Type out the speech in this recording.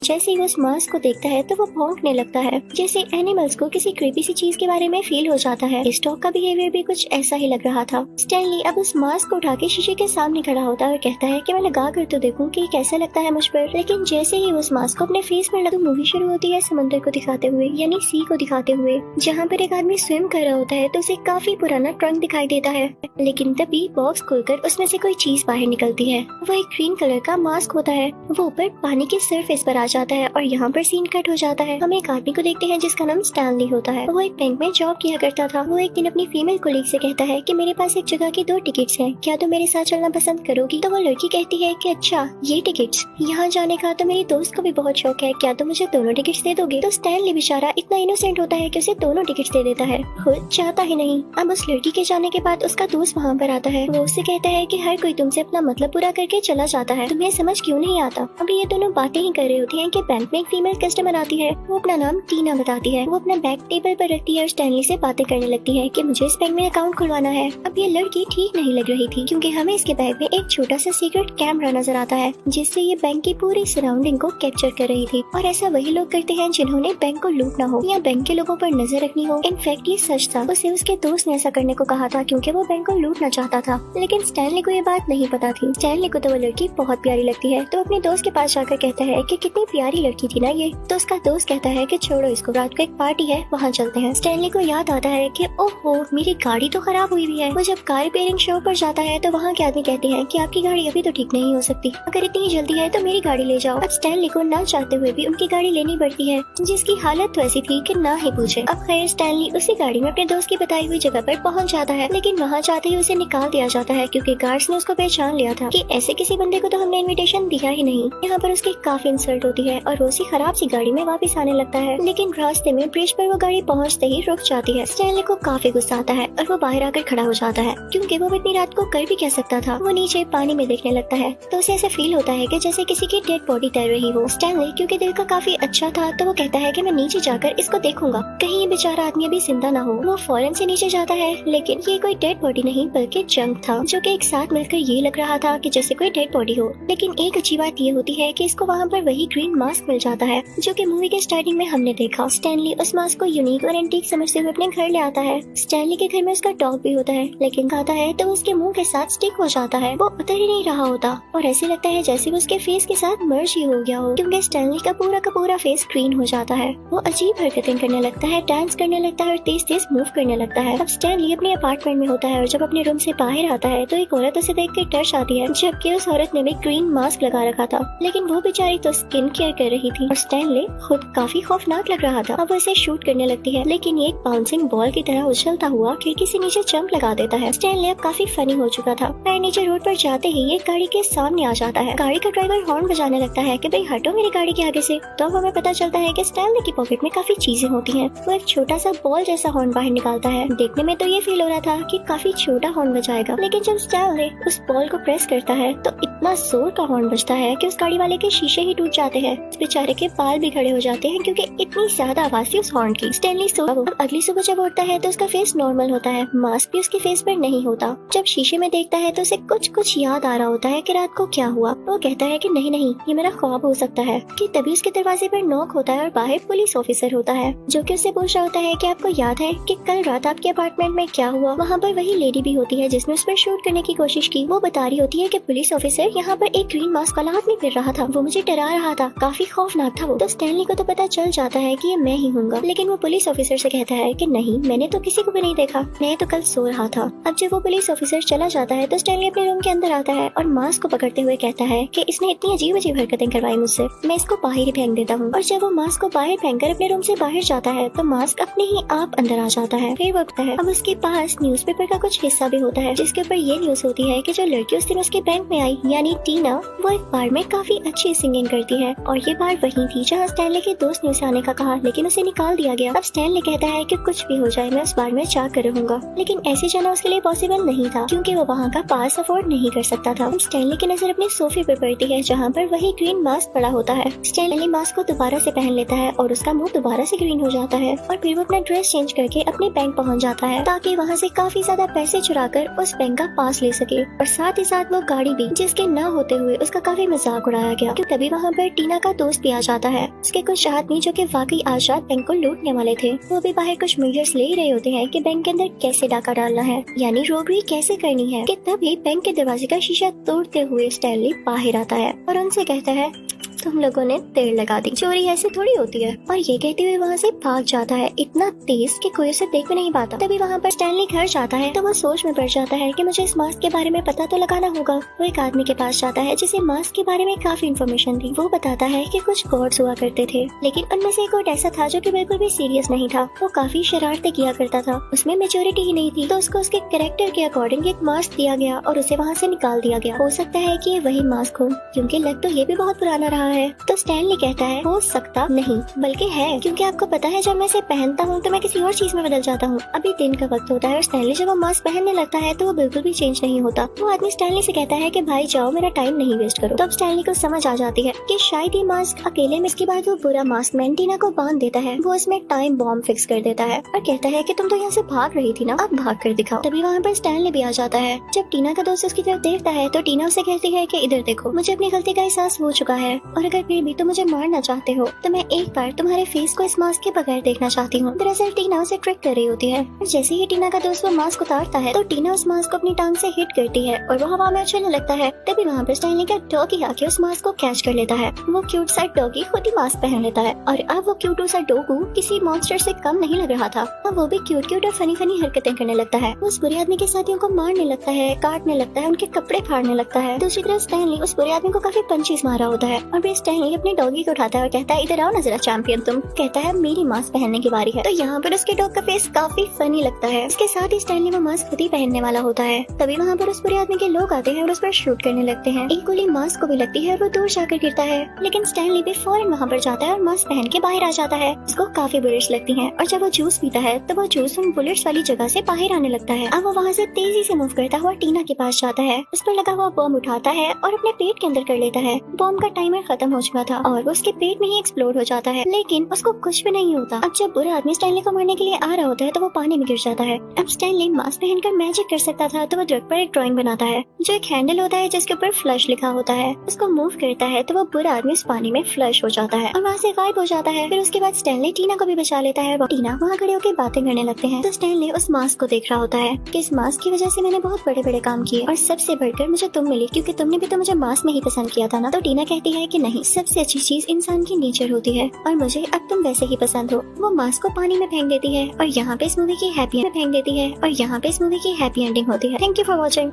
जैसे ही वो उस मास्क को देखता है तो वो भौंकने लगता है, जैसे एनिमल्स को किसी क्रीपी सी चीज के बारे में फील हो जाता है। इस डॉग का बिहेवियर भी कुछ ऐसा ही लग रहा था। स्टैनली अब उस मास्क को उठा के शीशे के सामने खड़ा होता है और कहता है कि मैं लगा कर तो देखूं कि कैसा लगता है मुझ पर। लेकिन जैसे ही उस मास्क को अपने फेस पर लगा, मूवी शुरू होती है समंदर को दिखाते हुए, यानी सी को दिखाते हुए, जहाँ पर एक आदमी स्विम कर रहा होता है तो उसे काफी पुराना ट्रंक दिखाई देता है। लेकिन तभी बॉक्स खोलकर उसमें से कोई चीज बाहर निकलती है। वो एक ग्रीन कलर का मास्क होता है। वो ऊपर पानी की सरफेस पर आ जाता है और यहाँ पर सीन कट हो जाता है। हम एक आदमी को देखते हैं जिसका नाम स्टैनली होता है। वो एक बैंक में जॉब किया करता था। वो एक दिन अपनी फीमेल कोलीग से कहता है कि मेरे पास एक जगह की 2 टिकट्स हैं, क्या तुम मेरे साथ चलना पसंद करोगी? तो वो लड़की कहती है कि अच्छा ये टिकट्स, यहाँ जाने का तो मेरी दोस्त को भी बहुत शौक है, क्या तुम मुझे दोनों टिकट्स दे दोगे? तो स्टैनली बेचारा इतना इनोसेंट होता है कि उसे दोनों टिकट्स दे देता है, खुद चाहता ही नहीं। अब उस लड़की के जाने के बाद उसका दोस्त वहाँ पर आता है। वो उससे कहता है कि हर कोई तुमसे अपना मतलब पूरा करके चला जाता है, तुम्हें समझ क्यों नहीं आता? अब ये दोनों बातें ही कर रही होती हैं कि बैंक में एक फीमेल कस्टमर आती है। वो अपना नाम टीना बताती है। वो अपना बैग टेबल पर रखती है और स्टैनली से बातें करने लगती है कि मुझे इस बैंक में अकाउंट खुलवाना है। अब ये लड़की ठीक नहीं लग रही थी, क्योंकि हमें इसके बैग में एक छोटा सा सीक्रेट कैमरा नजर आता है, जिससे ये बैंक की पूरी सराउंडिंग को कैप्चर कर रही थी। और ऐसा वही लोग करते हैं जिन्होंने बैंक को लूटना हो या बैंक के लोगों पर नजर रखनी हो। इनफैक्ट ये सच था, उसे उसके दोस्त ने ऐसा करने को कहा था क्योंकि वो बैंक को लूटना चाहता था। लेकिन स्टैनली को ये बात नहीं पता थी। स्टैनली को तो वो लड़की बहुत प्यारी लगती है, तो अपने दोस्त के पास जाकर कहता है कि कितनी प्यारी लड़की थी ना ये। तो उसका दोस्त कहता है कि छोड़ो इसको, रात को एक पार्टी है, वहाँ चलते हैं। स्टैनली को याद आता है कि ओहो मेरी गाड़ी तो खराब हुई है। वो जब कार रिपेयरिंग शो पर जाता है तो वहाँ के आदमी कहते हैं कि आपकी गाड़ी अभी तो ठीक नहीं हो सकती, अगर इतनी जल्दी है तो मेरी गाड़ी ले जाओ। अब स्टैनली को ना चाहते हुए भी उनकी गाड़ी लेनी पड़ती है, जिसकी हालत तो ऐसी थी कि ना ही पूछे। अब खैर स्टैनली उसी गाड़ी में अपने दोस्त की बताई हुई जगह पर पहुँच जाता है, लेकिन वहाँ जाते ही उसे निकाल दिया जाता है क्योंकि गार्ड्स ने उसको पहचान लिया था कि ऐसे किसी बंदे को तो हमने इनविटेशन दिया ही नहीं। यहाँ पर उसकी काफी इंसल्ट होती है और वो उसी खराब सी गाड़ी में वापस आने लगता है। लेकिन रास्ते में ब्रिज पर वो गाड़ी पहुँचते ही रुक जाती है। स्टैनली को काफी गुस्सा आता है और वो बाहर आकर खड़ा हो जाता है, क्योंकि वो इतनी रात को कर भी क्या सकता था। वो नीचे पानी में देखने लगता है तो उसे ऐसा फील होता है कि जैसे किसी की डेड बॉडी तैर रही हो। स्टैनली क्योंकि दिल का काफी अच्छा था तो वो कहता है कि मैं नीचे जाकर इसको देखूंगा, कहीं ये बेचारा आदमी अभी जिंदा ना हो। वो फौरन से नीचे जाता है, लेकिन ये कोई डेड बॉडी नहीं बल्कि जंक था, जो कि एक साथ मिलकर ये लग रहा था कि जैसे कोई डेड बॉडी हो। लेकिन एक अच्छी बात ये होती है कि इसको वहाँ पर वही ग्रीन मास्क मिल जाता है जो कि मूवी के स्टार्टिंग में हमने देखा। स्टैनली उस मास्क को यूनिक और एंटीक समझते हुए अपने घर ले आता है। स्टैनली के घर में उसका डॉग भी होता है, लेकिन खाता है तो उसके मुंह के साथ स्टिक हो जाता है, वो उतर ही नहीं रहा होता और ऐसे लगता है जैसे वो उसके फेस के साथ मर्ज ही हो गया हो, क्योंकि स्टैनली का पूरा फेस ग्रीन हो जाता है। वो अजीब हरकतें करने लगता है, डांस करने लगता है और तेज तेज मूव करने लगता है। अब स्टैनली अपने अपार्टमेंट में होता है और जब अपने रूम से बाहर आता है तो एक औरत उसे देख कर डर जाती है, जबकि उस औरत ने भी ग्रीन मास्क लगा रखा था। लेकिन वो बेचारी तो स्किन केयर कर रही थी और स्टैनली खुद काफी खौफनाक लग रहा था। अब वो इसे शूट करने लगती है, लेकिन ये एक बाउंसिंग बॉल की तरह उछलता हुआ खिड़की से नीचे जंप लगा देता है। स्टैनली अब काफी फनी हो चुका था। पैर नीचे रोड पर जाते ही ये गाड़ी के सामने आ जाता है। गाड़ी का ड्राइवर हॉर्न बजाने लगता है कि भाई हटो मेरी गाड़ी के आगे से। तो अब हमें पता चलता है कि स्टैनली की पॉकेट में काफी चीजें होती हैं। वो एक छोटा सा बॉल जैसा हॉर्न बाहर निकालता है। देखने में तो ये फील हो रहा था कि काफी छोटा हॉर्न बजाएगा, लेकिन जब स्टैनली उस बॉल को प्रेस करता है तो इतना जोर का हॉर्न बजता है कि उस गाड़ी वाले के शीशे ही टूट जाते हैं। उस बेचारे के बाल भी खड़े हो जाते हैं क्योंकि इतनी ज्यादा आवाज थी उस हॉर्न की। स्टैनली अगली सुबह जब उठता है तो उसका फेस नॉर्मल होता है, मास्क भी उसके फेस पर नहीं होता। जब शीशे में देखता है तो उसे कुछ याद आ रहा होता है कि रात को क्या हुआ। वो कहता है कि नहीं ये मेरा ख्वाब हो सकता है। कि तभी उसके दरवाजे पर नॉक होता है और बाहर पुलिस ऑफिसर होता है, जो कि उससे पूछ रहा होता है कि आपको याद है कि कल रात आपके अपार्टमेंट में क्या हुआ। वहाँ पर वही लेडी भी होती है जिसने उस पर शूट करने की कोशिश की। वो बता रही होती है कि पुलिस ऑफिसर यहाँ पर एक ग्रीन मास्क वाला आदमी फिर रहा था, वो मुझे डरा रहा था, काफी खौफनाक था वो। तो स्टैनली को तो पता चल जाता है कि ये मैं ही हूँगा, लेकिन वो पुलिस ऑफिसर से कहता है कि नहीं मैंने तो किसी को भी नहीं देखा, मैं तो कल सो रहा था। अब जब वो पुलिस ऑफिसर चला जाता है तो स्टैनली अपने रूम के अंदर आता है और मास्क को पकड़ते हुए कहता है कि इसने इतनी अजीब हरकतें करवाई मुझसे, मैं इसको बाहर ही फेंक देता हूँ। और जब वो मास्क को बाहर फेंक कर अपने रूम से बाहर जाता है तो मास्क अपने ही आप अंदर आ जाता है। फिर वक्त है, अब उसके पास न्यूज़पेपर का कुछ हिस्सा भी होता है जिसके ऊपर ये न्यूज होती है कि जो लड़की उस दिन उसके बैंक में आई यानी टीना, वो एक बार में काफी अच्छी सिंगिंग करती है और ये बार वही थी जहाँ स्टैनली के दोस्त ने उसे आने का कहा, लेकिन उसे निकाल दिया गया। अब स्टैनली कहता है कि कुछ भी हो जाए मैं उस बार में जाकर रहूंगा, लेकिन ऐसे जाना उसके लिए पॉसिबल नहीं था क्योंकि वो वहाँ का पास अफोर्ड नहीं कर सकता था। स्टैनली की नजर अपने सोफे पर पड़ती है जहाँ पर वही ग्रीन मास्क पड़ा होता है। स्टैनली मास्क को दोबारा से पहन लेता है और उसका मुंह दोबारा से ग्रीन हो जाता है और फिर वो अपना ड्रेस चेंज करके अपने बैंक पहुँच जाता है ताकि वहाँ से काफी ज्यादा पैसे चुराकर उस बैंक का पास ले सके और साथ ही साथ वो गाड़ी भी जिसके न होते हुए उसका काफी मजाक उड़ाया गया। तभी वहाँ पर टीना टीना का दोस्त भी आ जाता है। उसके कुछ आदमी जो कि वाकई आज रात बैंक को लूटने वाले थे, वो भी बाहर कुछ मेजर्स ले रहे होते हैं कि बैंक के अंदर कैसे डाका डालना है, यानी रोबरी कैसे करनी है। कि तभी बैंक के दरवाजे का शीशा तोड़ते हुए स्टैनली बाहर आता है और उनसे कहता है, तुम लोगों ने देर लगा दी, चोरी ऐसे थोड़ी होती है। और ये कहते हुए वहाँ से भाग जाता है, इतना तेज कि कोई उसे देख भी नहीं पाता। तभी वहाँ पर स्टैनली घर जाता है तो वो सोच में पड़ जाता है कि मुझे इस मास्क के बारे में पता तो लगाना होगा। वो एक आदमी के पास जाता है जिसे मास्क के बारे में काफी इन्फॉर्मेशन थी। वो बताता है कि कुछ गॉड्स हुआ करते थे, लेकिन उनमें से एक गॉड ऐसा था जो कि बिल्कुल भी सीरियस नहीं था। वो काफी शरारतें किया करता था, उसमें मेच्योरिटी ही नहीं थी, तो उसको उसके कैरेक्टर के अकॉर्डिंग एक मास्क दिया गया और उसे वहाँ से निकाल दिया गया। हो सकता है कि ये वही मास्क हो, क्योंकि लग तो ये भी बहुत पुराना रहा है। तो स्टैनली कहता है, हो सकता नहीं बल्कि है, क्योंकि आपको पता है जब मैं इसे पहनता हूँ तो मैं किसी और चीज में बदल जाता हूँ। अभी दिन का वक्त होता है और स्टैनली जब वो मास्क पहनने लगता है तो वो बिल्कुल भी चेंज नहीं होता। वो आदमी स्टैनली से कहता है कि भाई जाओ, मेरा टाइम नहीं वेस्ट करो। तो अब स्टैनली को समझ आ जाती है कि शायद ये मास्क अकेले में। इसके बाद वो बुरा मास्क मैन टीना को बांध देता है। वो उसमें टाइम बॉम्ब फिक्स कर देता है और कहता है कि तुम तो यहाँ से भाग रही थी ना, अब भाग कर दिखाओ। तभी वहाँ पर स्टैनली भी आ जाता है। जब टीना का दोस्त उसकी तरफ देखता है तो टीना उसे कहती है कि इधर देखो, मुझे अपनी गलती का एहसास हो चुका है और अगर फिर भी तुम मुझे मारना चाहते हो तो मैं एक बार तुम्हारे फेस को इस मास्क के बगैर देखना चाहती हूँ। दरअसल टीना उसे ट्रिक कर रही होती है और जैसे ही टीना का दोस्त वो मास्क उतारता है तो टीना उस मास्क को अपनी टांग से हिट करती है और वो हवा में उछलने लगता है। तभी वहाँ पर स्टैनली का डॉगी आके उस मास्क को कैच कर लेता है। वो क्यूट सा डॉगी खुद ही मास्क पहन लेता है और अब वो क्यूट सा डॉगू किसी मॉन्स्टर से कम नहीं लग रहा था। अब वो भी क्यूट और फनी हरकतें करने लगता है। उस बुरे आदमी के साथियों को मारने लगता है, काटने लगता है, उनके कपड़े फाड़ने लगता है। दूसरी तरफ स्टैनली उस बुरे आदमी को काफी पंचेस मारा होता है और फिर स्टैनली अपने डॉगी को उठाता है और कहता है, इधर आओ ना जरा चैंपियन तुम। कहता है, मेरी मास्क पहनने की बारी है। तो यहाँ पर उसके डॉग का फेस काफी फनी लगता है। इसके साथ ही स्टैनली वो मास्क खुद ही पहनने वाला होता है। तभी वहाँ पर उस बुरे आदमी के लोग आते हैं और उस पर शूट करने लगते हैं। एक गोली मास्क को भी लगती है और वो दूर जाकर गिरता है, लेकिन स्टैनली भी फौरन वहाँ पर जाता है और मास्क पहन के बाहर आ जाता है। उसको काफी बुलेट्स लगती हैं और जब वो जूस पीता है तो वो जूस उन बुलेट्स वाली जगह से बाहर आने लगता है। अब वो वहाँ से तेजी से मूव करता हुआ टीना के पास जाता है, उस पर लगा हुआ बॉम्ब उठाता है और अपने पेट के अंदर कर लेता है। बॉम्ब का टाइमर खत्म हो चुका था और वो उसके पेट में ही एक्सप्लोड हो जाता है, लेकिन उसको कुछ भी नहीं होता। अब जब बुरा आदमी स्टैनली को मारने के लिए आ रहा होता है तो वो पानी में गिर जाता है। अब स्टैनली मास्क पहनकर मैजिक कर सकता था तो वो ड्रग पर एक ड्राइंग बनाता है जो एक हैंडल होता है जिसके ऊपर फ्लश लिखा होता है। उसको मूव करता है तो वो बुरा आदमी उस पानी में फ्लश हो जाता है और वहाँ से गायब हो जाता है। फिर उसके बाद स्टैनली टीना को भी बचा लेता है। टीना वहाँ खड़े होकर बातें करने लगते हैं तो स्टैनली उस मास्क को देख रहा होता है कि इस मास्क की वजह से मैंने बहुत बड़े बड़े काम किए और सबसे बढ़कर मुझे तुम मिली, क्योंकि तुमने भी तो मुझे मास्क में ही पसंद किया था ना। तो टीना कहती है कि नहीं, सबसे अच्छी चीज इंसान की नेचर होती है और मुझे अब तुम वैसे ही पसंद हो। वो मास्क को पानी में फेंक देती है और यहाँ पे इस मूवी की हैप्पी एंडिंग होती है। Thank you for watching.